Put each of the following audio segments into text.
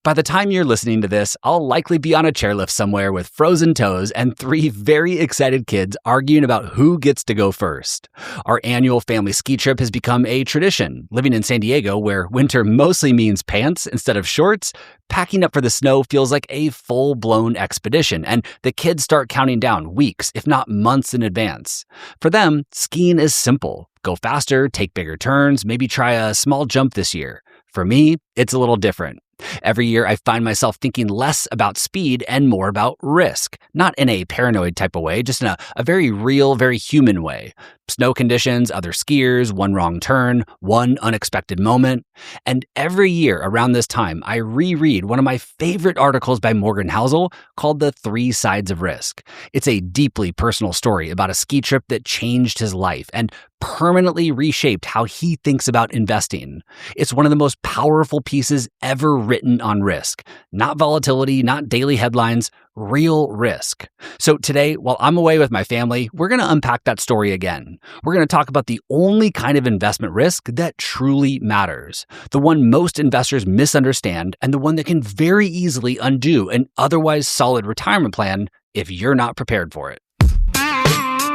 By the time you're listening to this, I'll likely be on a chairlift somewhere with frozen toes and 3 very excited kids arguing about who gets to go first. Our annual family ski trip has become a tradition. Living in San Diego, where winter mostly means pants instead of shorts, packing up for the snow feels like a full-blown expedition, and the kids start counting down weeks, if not months in advance. For them, skiing is simple. Go faster, take bigger turns, maybe try a small jump this year. For me, it's a little different. Every year, I find myself thinking less about speed and more about risk. Not in a paranoid type of way, just in a very real, very human way. Snow conditions, other skiers, one wrong turn, one unexpected moment. And every year around this time, I reread one of my favorite articles by Morgan Housel called The 3 Sides of Risk. It's a deeply personal story about a ski trip that changed his life and permanently reshaped how he thinks about investing. It's one of the most powerful pieces ever written on risk. Not volatility, not daily headlines, real risk. So today, while I'm away with my family, we're going to unpack that story again. We're going to talk about the only kind of investment risk that truly matters, the one most investors misunderstand, and the one that can very easily undo an otherwise solid retirement plan if you're not prepared for it.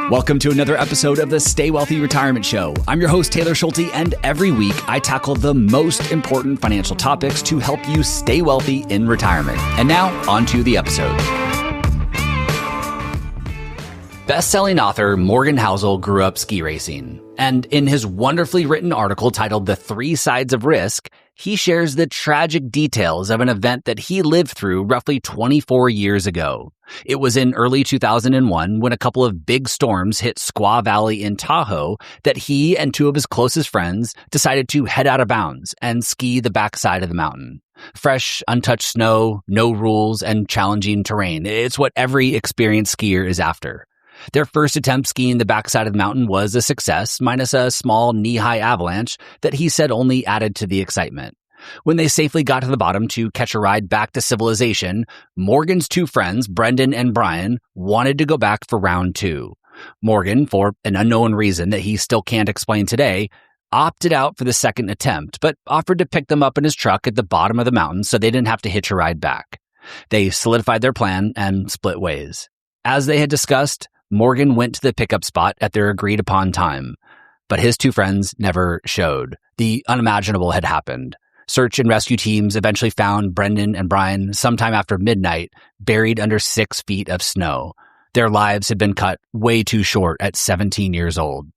Welcome to another episode of the Stay Wealthy Retirement Show. I'm your host, Taylor Schulte, and every week I tackle the most important financial topics to help you stay wealthy in retirement. And now, on to the episode. Best-selling author Morgan Housel grew up ski racing. And in his wonderfully written article titled The 3 Sides of Risk, he shares the tragic details of an event that he lived through roughly 24 years ago. It was in early 2001 when a couple of big storms hit Squaw Valley in Tahoe that he and 2 of his closest friends decided to head out of bounds and ski the backside of the mountain. Fresh, untouched snow, no rules, and challenging terrain. It's what every experienced skier is after. Their first attempt skiing the backside of the mountain was a success, minus a small knee-high avalanche that he said only added to the excitement. When they safely got to the bottom to catch a ride back to civilization, Morgan's 2 friends, Brendan and Brian, wanted to go back for round 2. Morgan, for an unknown reason that he still can't explain today, opted out for the second attempt, but offered to pick them up in his truck at the bottom of the mountain so they didn't have to hitch a ride back. They solidified their plan and split ways. As they had discussed, Morgan went to the pickup spot at their agreed-upon time, but his 2 friends never showed. The unimaginable had happened. Search and rescue teams eventually found Brendan and Brian sometime after midnight, buried under 6 feet of snow. Their lives had been cut way too short at 17 years old.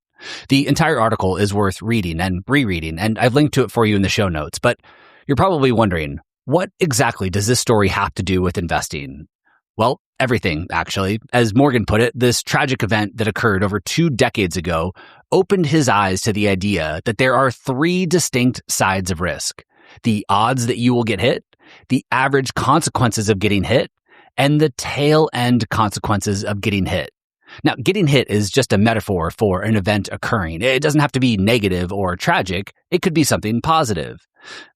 The entire article is worth reading and rereading, and I've linked to it for you in the show notes, but you're probably wondering, what exactly does this story have to do with investing? Well, everything, actually. As Morgan put it, this tragic event that occurred over 2 decades ago opened his eyes to the idea that there are 3 distinct sides of risk: the odds that you will get hit, the average consequences of getting hit, and the tail end consequences of getting hit. Now, getting hit is just a metaphor for an event occurring. It doesn't have to be negative or tragic. It could be something positive.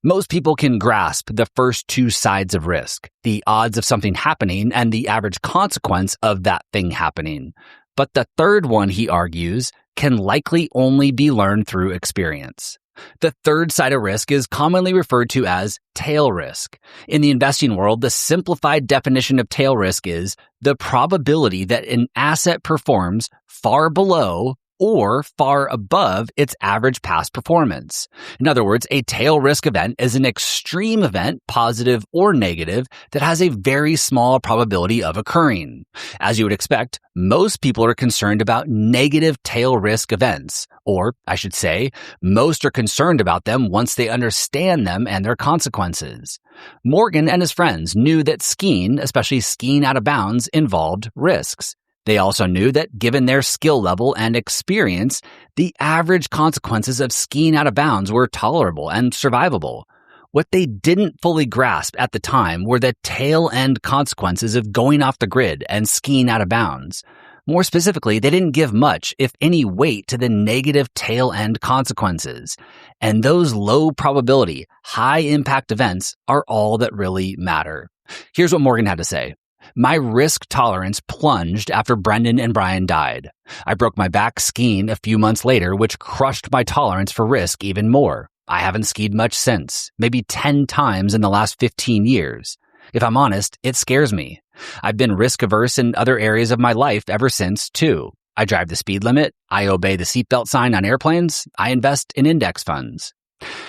Most people can grasp the first 2 sides of risk, the odds of something happening and the average consequence of that thing happening. But the third one, he argues, can likely only be learned through experience. The third side of risk is commonly referred to as tail risk. In the investing world, the simplified definition of tail risk is the probability that an asset performs far below or far above its average past performance. In other words, a tail risk event is an extreme event, positive or negative, that has a very small probability of occurring. As you would expect, most people are concerned about negative tail risk events, or I should say, most are concerned about them once they understand them and their consequences. Morgan and his friends knew that skiing, especially skiing out of bounds, involved risks. They also knew that given their skill level and experience, the average consequences of skiing out of bounds were tolerable and survivable. What they didn't fully grasp at the time were the tail end consequences of going off the grid and skiing out of bounds. More specifically, they didn't give much, if any, weight to the negative tail end consequences. And those low probability, high impact events are all that really matter. Here's what Morgan had to say. My risk tolerance plunged after Brendan and Brian died. I broke my back skiing a few months later, which crushed my tolerance for risk even more. I haven't skied much since, maybe 10 times in the last 15 years. If I'm honest, it scares me. I've been risk averse in other areas of my life ever since, too. I drive the speed limit. I obey the seatbelt sign on airplanes. I invest in index funds.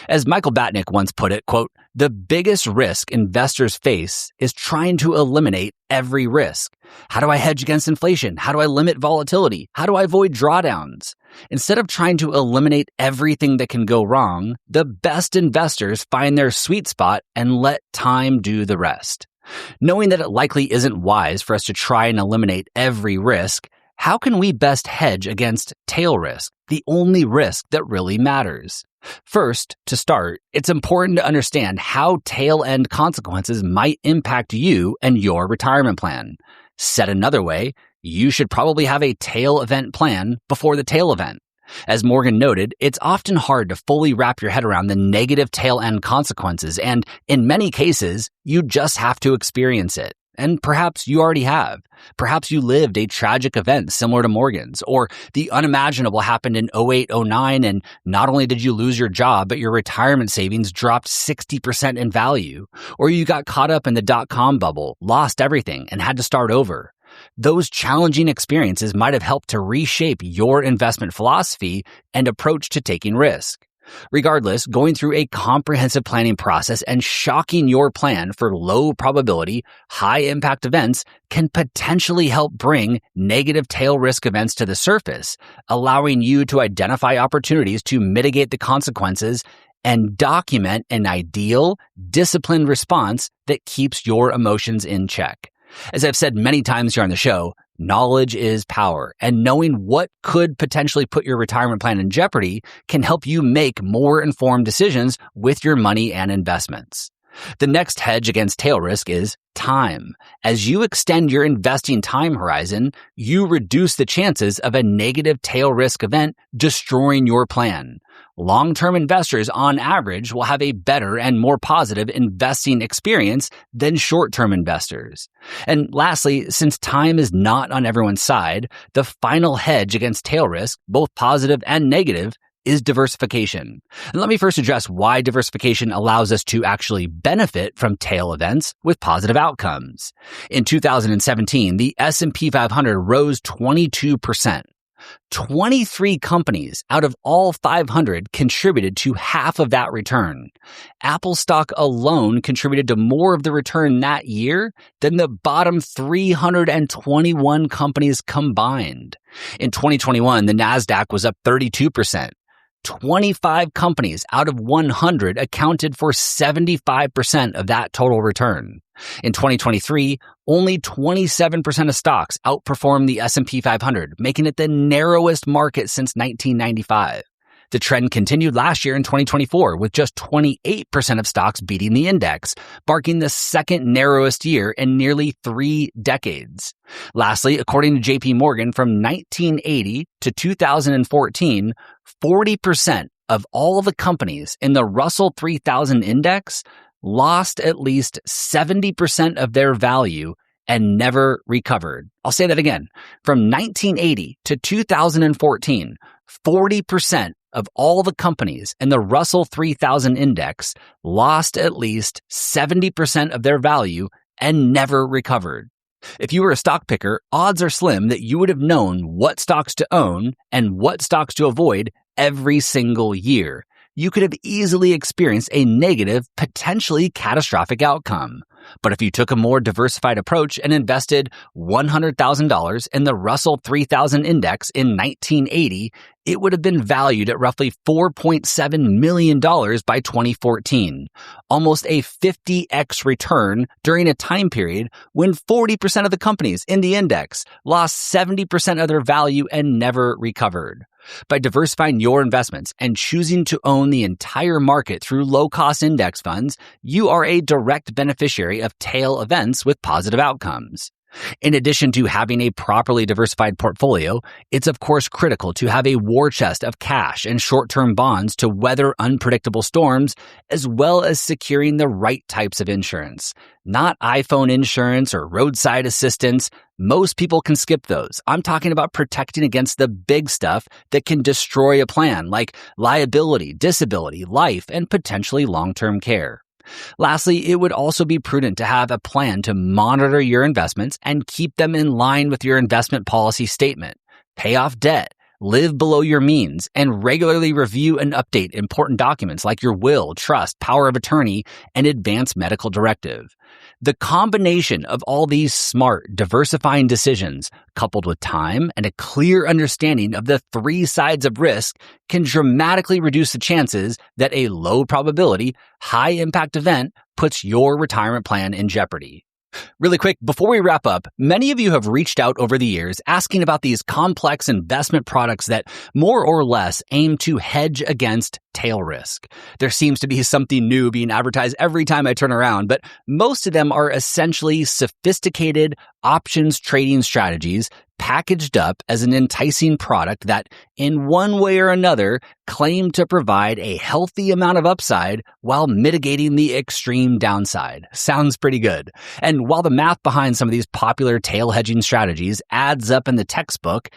As Michael Batnick once put it, quote, "The biggest risk investors face is trying to eliminate every risk. How do I hedge against inflation? How do I limit volatility? How do I avoid drawdowns?" Instead of trying to eliminate everything that can go wrong, the best investors find their sweet spot and let time do the rest. Knowing that it likely isn't wise for us to try and eliminate every risk, how can we best hedge against tail risk, the only risk that really matters? First, to start, it's important to understand how tail-end consequences might impact you and your retirement plan. Said another way, you should probably have a tail event plan before the tail event. As Morgan noted, it's often hard to fully wrap your head around the negative tail-end consequences, and in many cases, you just have to experience it. And perhaps you already have. Perhaps you lived a tragic event similar to Morgan's, or the unimaginable happened in 08-09, and not only did you lose your job, but your retirement savings dropped 60% in value, or you got caught up in the dot-com bubble, lost everything, and had to start over. Those challenging experiences might have helped to reshape your investment philosophy and approach to taking risk. Regardless, going through a comprehensive planning process and shocking your plan for low probability, high impact events can potentially help bring negative tail risk events to the surface, allowing you to identify opportunities to mitigate the consequences and document an ideal, disciplined response that keeps your emotions in check. As I've said many times here on the show, knowledge is power, and knowing what could potentially put your retirement plan in jeopardy can help you make more informed decisions with your money and investments. The next hedge against tail risk is time. As you extend your investing time horizon, you reduce the chances of a negative tail risk event destroying your plan. Long-term investors, on average, will have a better and more positive investing experience than short-term investors. And lastly, since time is not on everyone's side, the final hedge against tail risk, both positive and negative, is diversification. And let me first address why diversification allows us to actually benefit from tail events with positive outcomes. In 2017, the S&P 500 rose 22%. 23 companies out of all 500 contributed to half of that return. Apple stock alone contributed to more of the return that year than the bottom 321 companies combined. In 2021, the NASDAQ was up 32%. 25 companies out of 100 accounted for 75% of that total return. In 2023, only 27% of stocks outperformed the S&P 500, making it the narrowest market since 1995. The trend continued last year in 2024, with just 28% of stocks beating the index, marking the second narrowest year in nearly 3 decades. Lastly, according to JP Morgan, from 1980 to 2014, 40% of all the companies in the Russell 3000 index lost at least 70% of their value and never recovered. I'll say that again. From 1980 to 2014, 40% of all the companies in the Russell 3000 index lost at least 70% of their value and never recovered. If you were a stock picker, odds are slim that you would have known what stocks to own and what stocks to avoid every single year. You could have easily experienced a negative, potentially catastrophic outcome. But if you took a more diversified approach and invested $100,000 in the Russell 3000 index in 1980, it would have been valued at roughly $4.7 million by 2014, almost a 50x return during a time period when 40% of the companies in the index lost 70% of their value and never recovered. By diversifying your investments and choosing to own the entire market through low-cost index funds, you are a direct beneficiary of tail events with positive outcomes. In addition to having a properly diversified portfolio, it's of course critical to have a war chest of cash and short-term bonds to weather unpredictable storms, as well as securing the right types of insurance. Not iPhone insurance or roadside assistance, Most people can skip those. I'm talking about protecting against the big stuff that can destroy a plan, like liability, disability, life, and potentially long-term care. Lastly, it would also be prudent to have a plan to monitor your investments and keep them in line with your investment policy statement. Pay off debt, live below your means, and regularly review and update important documents like your will, trust, power of attorney, and advance medical directive. The combination of all these smart, diversifying decisions, coupled with time and a clear understanding of the three sides of risk, can dramatically reduce the chances that a low probability, high impact event puts your retirement plan in jeopardy. Really quick, before we wrap up, many of you have reached out over the years asking about these complex investment products that more or less aim to hedge against tail risk. There seems to be something new being advertised every time I turn around, but most of them are essentially sophisticated options trading strategies packaged up as an enticing product that, in one way or another, claim to provide a healthy amount of upside while mitigating the extreme downside. Sounds pretty good. And while the math behind some of these popular tail hedging strategies adds up in the textbook,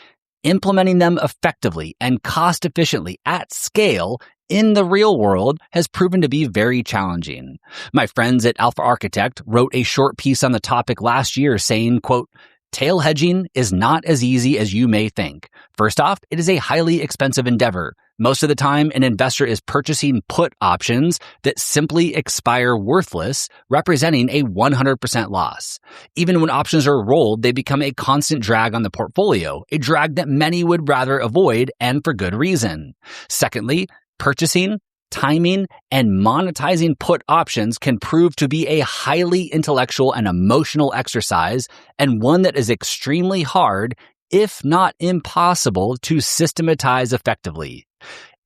implementing them effectively and cost efficiently at scale in the real world has proven to be very challenging. My friends at Alpha Architect wrote a short piece on the topic last year saying, quote, "Tail hedging is not as easy as you may think. First off, it is a highly expensive endeavor. Most of the time, an investor is purchasing put options that simply expire worthless, representing a 100% loss. Even when options are rolled, they become a constant drag on the portfolio, a drag that many would rather avoid, and for good reason. Secondly, purchasing, timing, and monetizing put options can prove to be a highly intellectual and emotional exercise, and one that is extremely hard, if not impossible, to systematize effectively.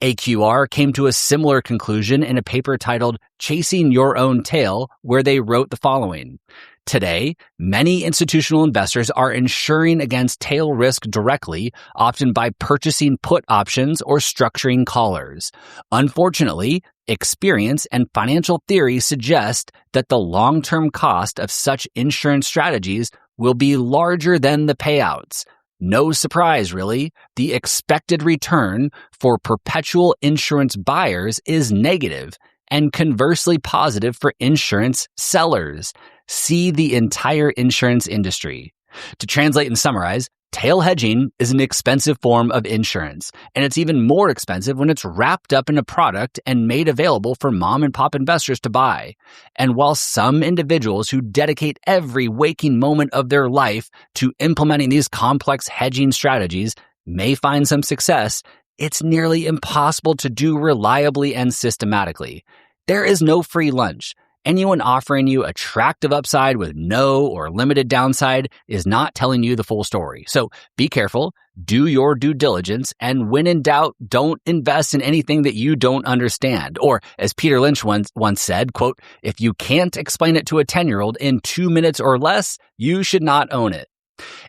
AQR came to a similar conclusion in a paper titled Chasing Your Own Tail, where they wrote the following. Today, many institutional investors are insuring against tail risk directly, often by purchasing put options or structuring callers. Unfortunately, experience and financial theory suggest that the long-term cost of such insurance strategies will be larger than the payouts. No surprise, really. The expected return for perpetual insurance buyers is negative, and conversely positive for insurance sellers. See the entire insurance industry. To translate and summarize, tail hedging is an expensive form of insurance, and it's even more expensive when it's wrapped up in a product and made available for mom and pop investors to buy. And while some individuals who dedicate every waking moment of their life to implementing these complex hedging strategies may find some success, it's nearly impossible to do reliably and systematically. There is no free lunch. Anyone offering you attractive upside with no or limited downside is not telling you the full story. So be careful, do your due diligence, and when in doubt, don't invest in anything that you don't understand. Or as Peter Lynch once said, quote, "If you can't explain it to a 10-year-old in 2 minutes or less, you should not own it."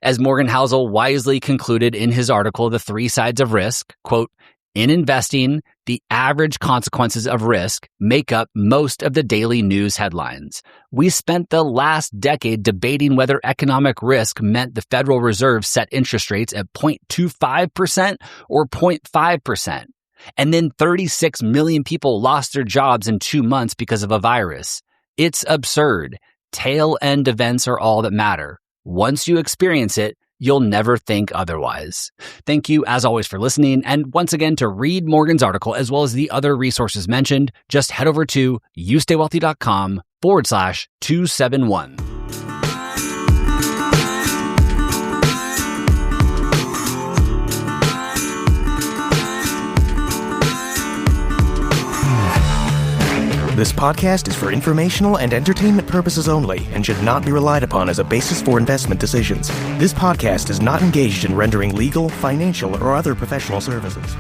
As Morgan Housel wisely concluded in his article, The Three Sides of Risk, quote, "In investing, the average consequences of risk make up most of the daily news headlines. We spent the last decade debating whether economic risk meant the Federal Reserve set interest rates at 0.25% or 0.5%. And then 36 million people lost their jobs in 2 months because of a virus. It's absurd. Tail end events are all that matter. Once you experience it, you'll never think otherwise." Thank you, as always, for listening. And once again, to read Morgan's article, as well as the other resources mentioned, just head over to youstaywealthy.com/271. This podcast is for informational and entertainment purposes only and should not be relied upon as a basis for investment decisions. This podcast is not engaged in rendering legal, financial, or other professional services.